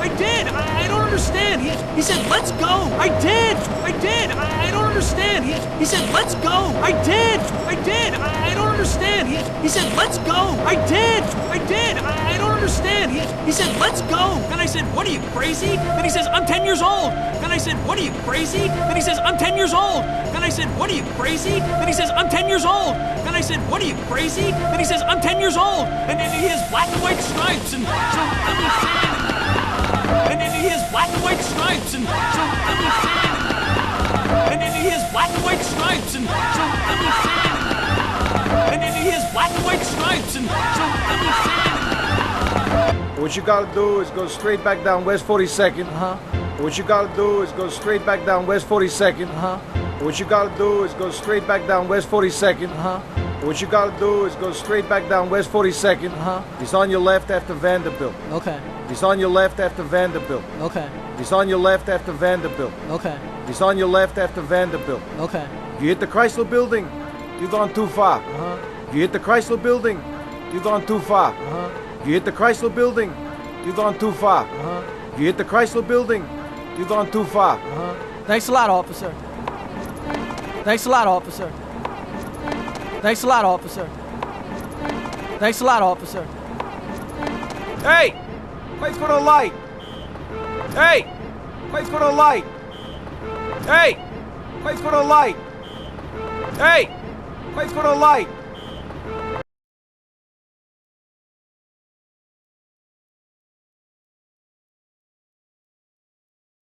I did. I don't understand. He said, let's go. I did. I don't understand. He said, let's go. I did. I don't understand. He said, let's go. I did. I don't understand. He said, let's go. Then I said, what are you, crazy? Then he says, I'm 10 years old. Then I said, what are you, crazy? Then he says, I'm 10 years old. Then I said, what are you, crazy? Then he says, I'm 10 years old. Then I said, what are you, crazy? Then he says, I'm 10 years old. And he has black and white stripes. And so let me say it. And he has black and white stripes. And so let me say it. And he has black and white stripes. And so let me say it. And he has black and white stripes. And so let me say it. What you gotta do is go straight back down West 42nd. What you gotta do is go straight back down West 42nd. What you gotta do is go straight back down West 42nd. What you gotta do is go straight back down West 42nd. He's on your left after Vanderbilt. Okay. He's on your left after Vanderbilt. Okay. He's on your left after Vanderbilt. Okay. He's on your left after Vanderbilt. Okay. If you hit the Chrysler Building, you've gone too far. If you hit the Chrysler Building, you've gone too far. If you hit the Chrysler Building, you've gone too far. If you hit the Chrysler Building, you've gone too far. Thanks a lot, officer. Thanks a lot, officer. Thanks a lot, officer. Thanks a lot, officer. Hey! Wait for the light! Hey! Wait for the light! Hey! Wait for the light! Hey! Wait for the light!